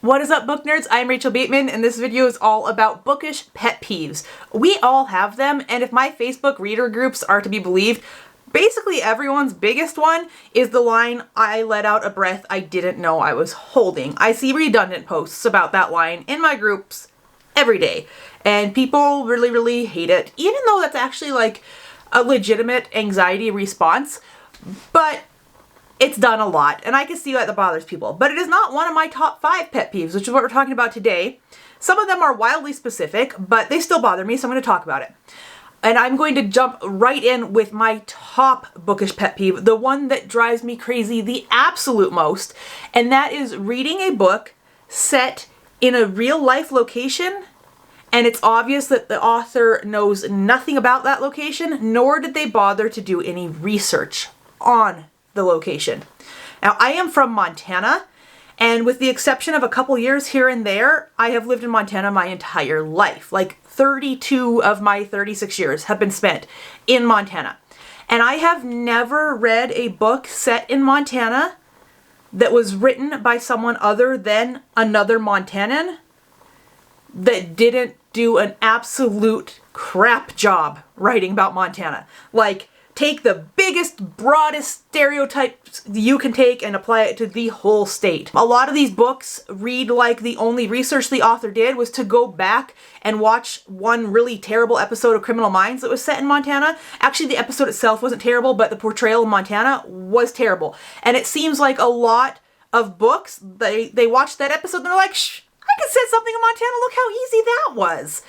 What is up, book nerds? I'm Rachel Bateman, and this video is all about bookish pet peeves. We all have them, and if my Facebook reader groups are to be believed, basically everyone's biggest one is the line, "I let out a breath I didn't know I was holding." I see redundant posts about that line in my groups every day, and people really hate it, even though that's actually like a legitimate anxiety response, but it's done a lot, and I can see that bothers people. But it is not one of my top 5 pet peeves, which is what we're talking about today. Some of them are wildly specific, but they still bother me, so I'm going to talk about it. And I'm going to jump right in with my top bookish pet peeve, the one that drives me crazy the absolute most, and that is reading a book set in a real-life location, and it's obvious that the author knows nothing about that location, nor did they bother to do any research on the location. Now, I am from Montana, and with the exception of a couple years here and there, I have lived in Montana my entire life. Like 32 of my 36 years have been spent in Montana. And I have never read a book set in Montana that was written by someone other than another Montanan that didn't do an absolute crap job writing about Montana. Like, take the biggest, broadest stereotypes you can take and apply it to the whole state. A lot of these books read like the only research the author did was to go back and watch one really terrible episode of Criminal Minds that was set in Montana. Actually, the episode itself wasn't terrible, but the portrayal of Montana was terrible. And it seems like a lot of books, they watched that episode and they're like, shh, I could set something in Montana, look how easy that was.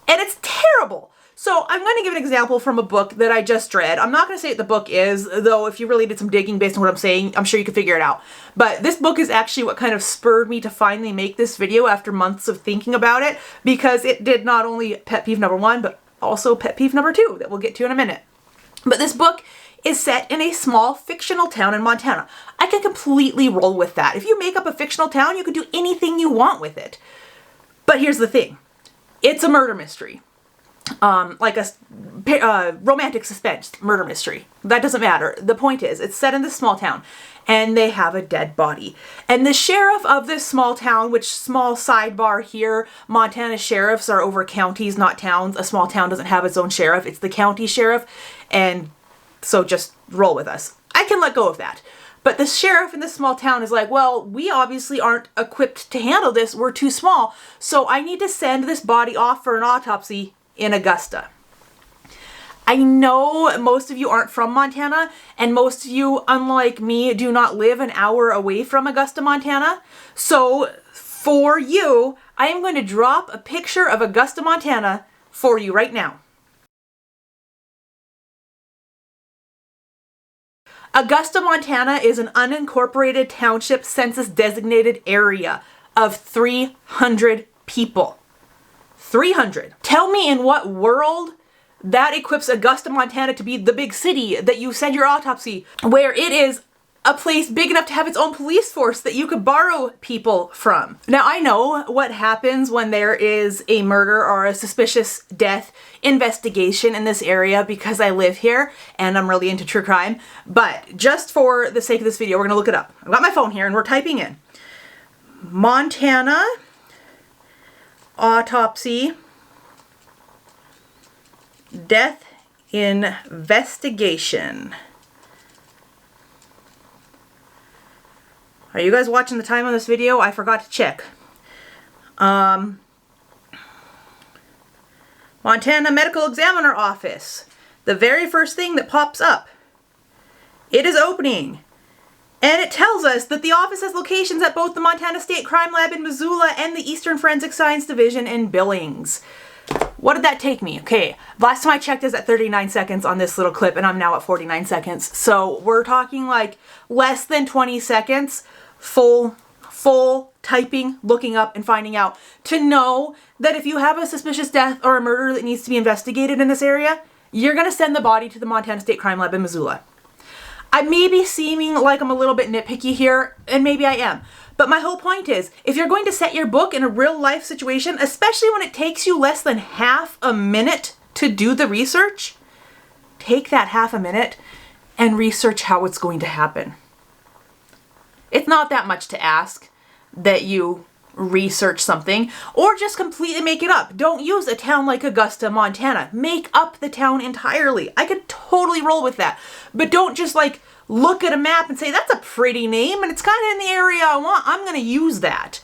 And it's terrible. So I'm going to give an example from a book that I just read. I'm not going to say what the book is, though if you really did some digging based on what I'm saying, I'm sure you could figure it out. But this book is actually what kind of spurred me to finally make this video after months of thinking about it, because it did not only pet peeve number 1, but also pet peeve number 2 that we'll get to in a minute. But this book is set in a small fictional town in Montana. I can completely roll with that. If you make up a fictional town, you can do anything you want with it. But here's the thing. It's a murder mystery. Like a romantic suspense murder mystery. That doesn't matter. The point is, it's set in this small town, and they have a dead body. And the sheriff of this small town, which, small sidebar here, Montana sheriffs are over counties, not towns. A small town doesn't have its own sheriff. It's the county sheriff, and so just roll with us. I can let go of that. But the sheriff in this small town is like, well, we obviously aren't equipped to handle this. We're too small. So I need to send this body off for an autopsy in Augusta. I know most of you aren't from Montana, and most of you, unlike me, do not live an hour away from Augusta, Montana. So for you, I am going to drop a picture of Augusta, Montana for you right now. Augusta, Montana is an unincorporated township census designated area of 300 people. 300. Tell me in what world that equips Augusta, Montana to be the big city that you send your autopsy, where it is a place big enough to have its own police force that you could borrow people from. Now, I know what happens when there is a murder or a suspicious death investigation in this area because I live here and I'm really into true crime, but just for the sake of this video, we're gonna look it up. I've got my phone here and we're typing in Montana autopsy death investigation. Are you guys watching the time on this video? I forgot to check. Montana Medical Examiner Office. The very first thing that pops up. It is opening. And it tells us that the office has locations at both the Montana State Crime Lab in Missoula and the Eastern Forensic Science Division in Billings. What did that take me? Okay, last time I checked is at 39 seconds on this little clip, and I'm now at 49 seconds. So we're talking like less than 20 seconds, full typing, looking up, and finding out, to know that if you have a suspicious death or a murder that needs to be investigated in this area, you're going to send the body to the Montana State Crime Lab in Missoula. I may be seeming like I'm a little bit nitpicky here, and maybe I am. But my whole point is, if you're going to set your book in a real life situation, especially when it takes you less than half a minute to do the research, take that half a minute and research how it's going to happen. It's not that much to ask. that you research something, or just completely make it up. Don't use a town like Augusta, Montana. Make up the town entirely. I could totally roll with that. But don't just like look at a map and say, that's a pretty name and it's kind of in the area I want. I'm going to use that.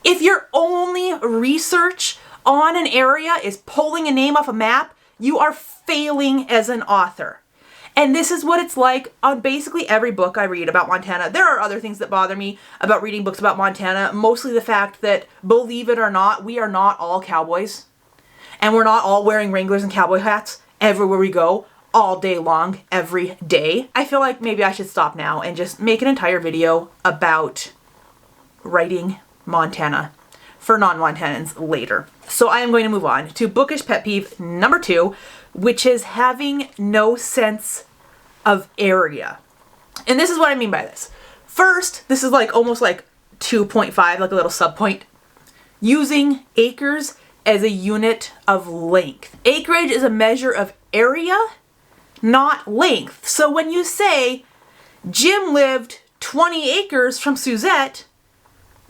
If your only research on an area is pulling a name off a map, you are failing as an author. And this is what it's like on basically every book I read about Montana. There are other things that bother me about reading books about Montana, mostly the fact that, believe it or not, we are not all cowboys. And we're not all wearing Wranglers and cowboy hats everywhere we go, all day long, every day. I feel like maybe I should stop now and just make an entire video about writing Montana for non-Montanans later. So I am going to move on to bookish pet peeve number 2, which is having no sense of area. And this is what I mean by this. First, this is like almost like 2.5, like a little subpoint. Using acres as a unit of length. Acreage is a measure of area, not length. So when you say Jim lived 20 acres from Suzette,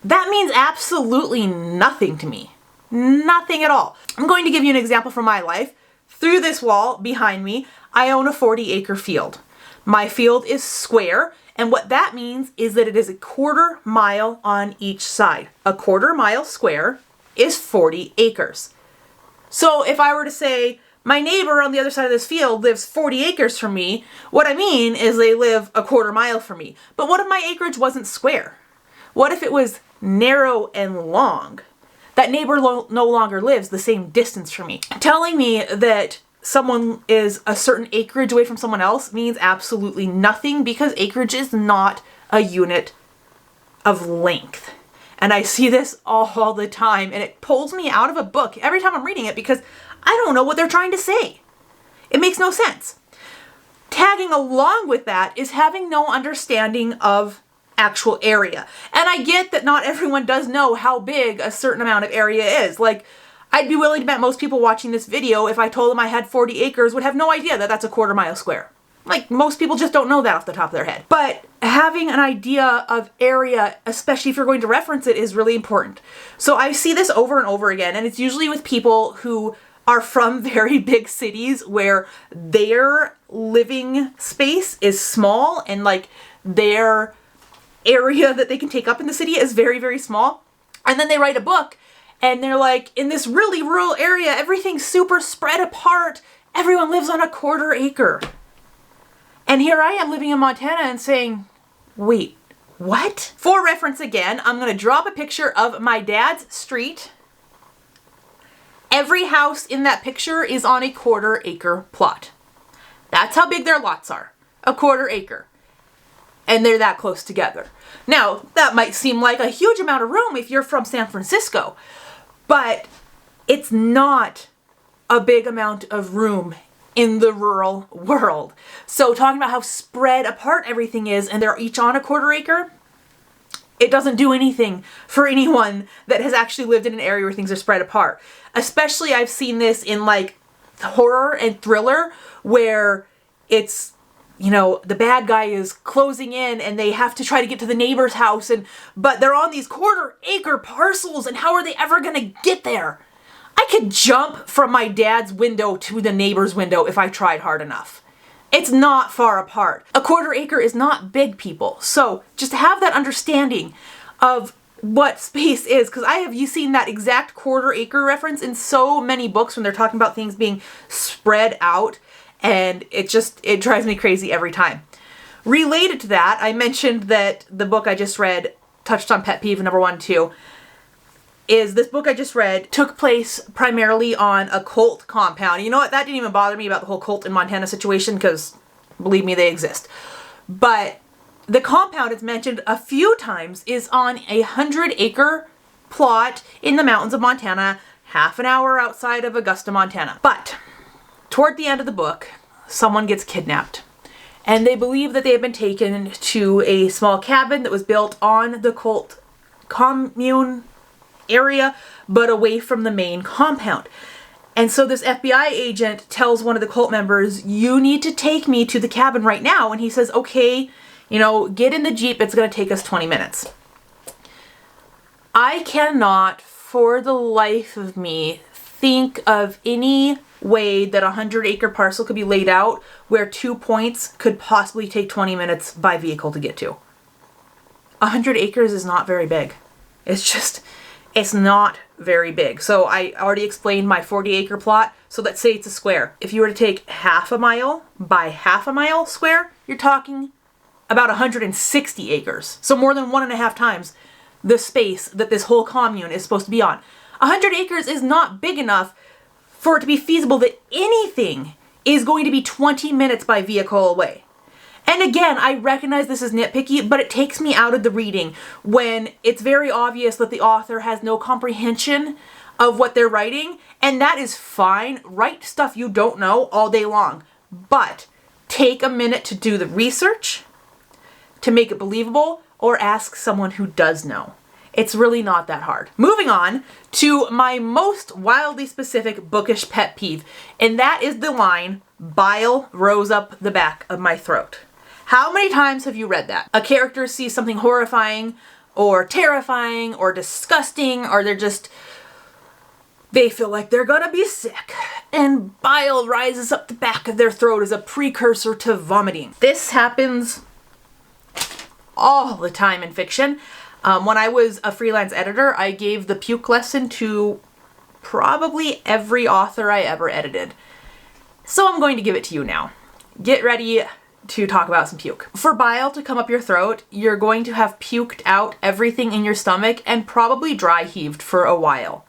that means absolutely nothing to me. Nothing at all. I'm going to give you an example from my life. Through this wall behind me, I own a 40-acre field. My field is square, and what that means is that it is a 1/4 mile on each side. A 1/4 mile square is 40 acres. So if I were to say, my neighbor on the other side of this field lives 40 acres from me, what I mean is they live a 1/4 mile from me. But what if my acreage wasn't square? What if it was narrow and long? That neighbor no longer lives the same distance from me. Telling me that someone is a certain acreage away from someone else means absolutely nothing, because acreage is not a unit of length. And I see this all the time, and it pulls me out of a book every time I'm reading it because I don't know what they're trying to say. It makes no sense. Tagging along with that is having no understanding of actual area. And I get that not everyone does know how big a certain amount of area is. Like, I'd be willing to bet most people watching this video, if I told them I had 40 acres, would have no idea that that's a 1/4 mile square. Like, most people just don't know that off the top of their head. But having an idea of area, especially if you're going to reference it, is really important. So I see this over and over again, and it's usually with people who are from very big cities where their living space is small and like their area that they can take up in the city is very, very small. And then they write a book and they're like, in this really rural area, everything's super spread apart. Everyone lives on a 1/4 acre. And here I am living in Montana and saying, wait, what? For reference again, I'm going to drop a picture of my dad's street. Every house in that picture is on a 1/4 acre plot. That's how big their lots are. A 1/4 acre. And they're that close together. Now, that might seem like a huge amount of room if you're from San Francisco, but it's not a big amount of room in the rural world. So talking about how spread apart everything is and they're each on a 1/4 acre, it doesn't do anything for anyone that has actually lived in an area where things are spread apart. Especially I've seen this in like horror and thriller where it's, you know, the bad guy is closing in and they have to try to get to the neighbor's house, but they're on these 1/4 acre parcels, and how are they ever gonna get there? I could jump from my dad's window to the neighbor's window if I tried hard enough. It's not far apart. A 1/4 acre is not big, people. So just have that understanding of what space is, because you've seen that exact 1/4 acre reference in so many books when they're talking about things being spread out. And it drives me crazy every time. Related to that, I mentioned that the book I just read touched on pet peeve number 1 too. Is this book I just read took place primarily on a cult compound. You know what? That didn't even bother me about the whole cult in Montana situation, because believe me, they exist. But the compound it's mentioned a few times is on a 100-acre plot in the mountains of Montana, half an hour outside of Augusta, Montana. But toward the end of the book, someone gets kidnapped, and they believe that they have been taken to a small cabin that was built on the cult commune area, but away from the main compound. And so this FBI agent tells one of the cult members, you need to take me to the cabin right now. And he says, okay, you know, get in the Jeep. It's going to take us 20 minutes. I cannot, for the life of me, think of any way that a 100-acre parcel could be laid out where 2 points could possibly take 20 minutes by vehicle to get to. 100 acres is not very big. It's not very big. So I already explained my 40-acre plot. So let's say it's a square. If you were to take half a mile by half a mile square, you're talking about 160 acres. So more than 1.5 times the space that this whole commune is supposed to be on. 100 acres is not big enough for it to be feasible that anything is going to be 20 minutes by vehicle away. And again, I recognize this is nitpicky, but it takes me out of the reading when it's very obvious that the author has no comprehension of what they're writing, and that is fine. Write stuff you don't know all day long, but take a minute to do the research, to make it believable, or ask someone who does know. It's really not that hard. Moving on to my most wildly specific bookish pet peeve, and that is the line, "Bile rose up the back of my throat." How many times have you read that? A character sees something horrifying or terrifying or disgusting, or they feel like they're gonna be sick, and bile rises up the back of their throat as a precursor to vomiting. This happens all the time in fiction. When I was a freelance editor, I gave the puke lesson to probably every author I ever edited. So I'm going to give it to you now. Get ready to talk about some puke. For bile to come up your throat, you're going to have puked out everything in your stomach and probably dry heaved for a while.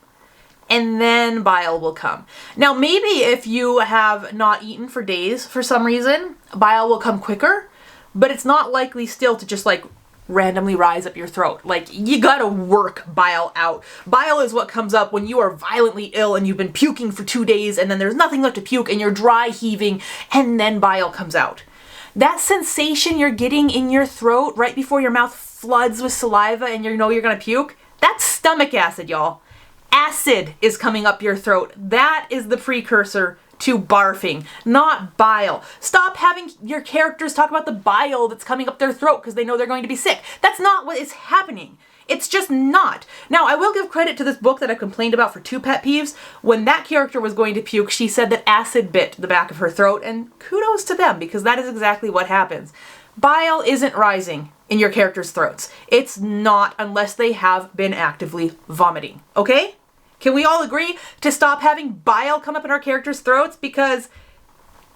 And then bile will come. Now maybe if you have not eaten for days for some reason, bile will come quicker, but it's not likely still to just like randomly rise up your throat. Like, you gotta work bile out. Bile is what comes up when you are violently ill and you've been puking for 2 days and then there's nothing left to puke and you're dry heaving and then bile comes out. That sensation you're getting in your throat right before your mouth floods with saliva and you know you're gonna puke, that's stomach acid, y'all. Acid is coming up your throat. That is the precursor to barfing, not bile. Stop having your characters talk about the bile that's coming up their throat because they know they're going to be sick. That's not what is happening. It's just not. Now, I will give credit to this book that I complained about for 2 pet peeves. When that character was going to puke, she said that acid bit the back of her throat, and kudos to them because that is exactly what happens. Bile isn't rising in your characters' throats. It's not unless they have been actively vomiting, okay? Can we all agree to stop having bile come up in our characters' throats because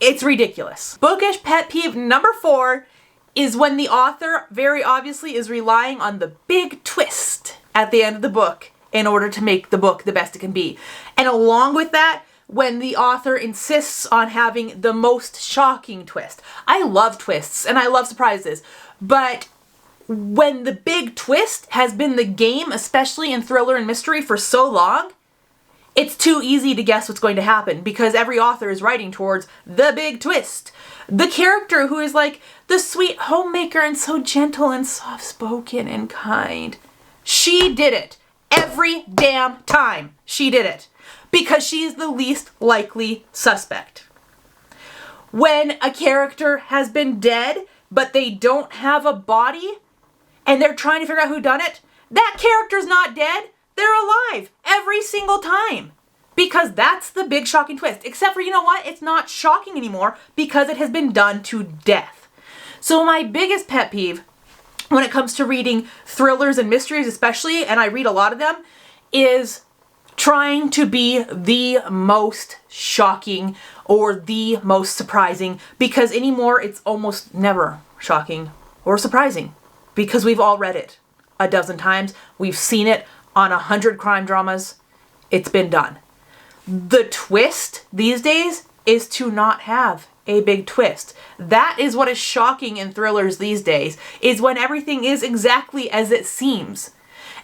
it's ridiculous? Bookish pet peeve number 4 is when the author very obviously is relying on the big twist at the end of the book in order to make the book the best it can be. And along with that, when the author insists on having the most shocking twist. I love twists and I love surprises, but when the big twist has been the game, especially in thriller and mystery for so long, it's too easy to guess what's going to happen because every author is writing towards the big twist. The character who is like the sweet homemaker and so gentle and soft-spoken and kind. She did it. Every damn time she did it. Because she's the least likely suspect. When a character has been dead, but they don't have a body, and they're trying to figure out who done it, that character's not dead. They're alive every single time. Because that's the big shocking twist. Except for, you know what? It's not shocking anymore because it has been done to death. So my biggest pet peeve when it comes to reading thrillers and mysteries especially, and I read a lot of them, is trying to be the most shocking or the most surprising, because anymore it's almost never shocking or surprising because we've all read it a dozen times. We've seen it on 100 crime dramas. It's been done. The twist these days is to not have a big twist. That is what is shocking in thrillers these days, is when everything is exactly as it seems.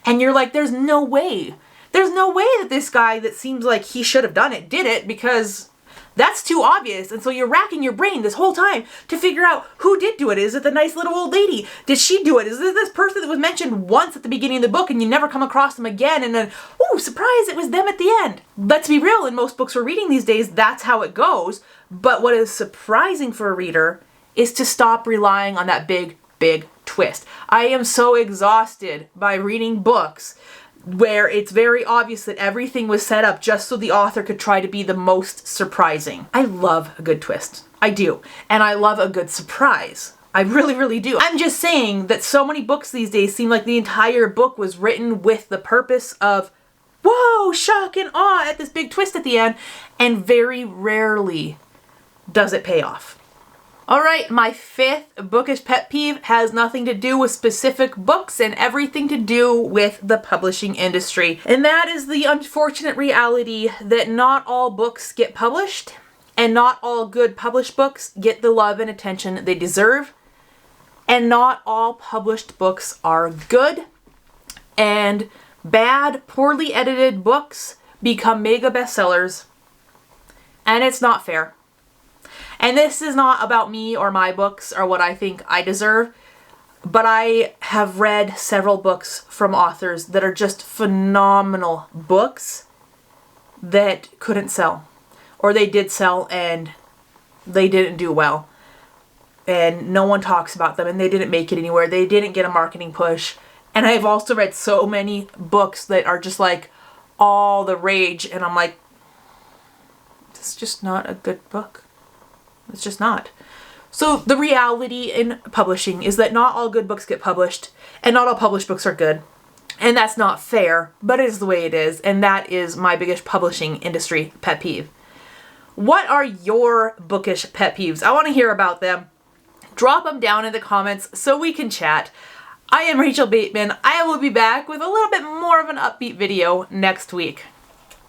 And you're like, there's no way. There's no way that this guy that seems like he should have done it did it, because that's too obvious. And so you're racking your brain this whole time to figure out who did do it. Is it the nice little old lady? Did she do it? Is it this person that was mentioned once at the beginning of the book and you never come across them again? And then, ooh, surprise, it was them at the end. Let's be real, in most books we're reading these days, that's how it goes. But what is surprising for a reader is to stop relying on that big, big twist. I am so exhausted by reading books where it's very obvious that everything was set up just so the author could try to be the most surprising. I love a good twist. I do. And I love a good surprise. I really, really do. I'm just saying that so many books these days seem like the entire book was written with the purpose of, whoa, shock and awe at this big twist at the end, and very rarely does it pay off. All right, my fifth bookish pet peeve has nothing to do with specific books and everything to do with the publishing industry. And that is the unfortunate reality that not all books get published, and not all good published books get the love and attention they deserve, and not all published books are good, and bad, poorly edited books become mega bestsellers, and it's not fair. And this is not about me or my books or what I think I deserve, but I have read several books from authors that are just phenomenal books that couldn't sell, or they did sell and they didn't do well, and no one talks about them, and they didn't make it anywhere. They didn't get a marketing push. And I've also read so many books that are just like all the rage, and I'm like, this is just not a good book. It's just not. So the reality in publishing is that not all good books get published, and not all published books are good. And that's not fair, but it is the way it is, and that is my biggest publishing industry pet peeve. What are your bookish pet peeves? I want to hear about them. Drop them down in the comments so we can chat. I am Rachel Bateman. I will be back with a little bit more of an upbeat video next week.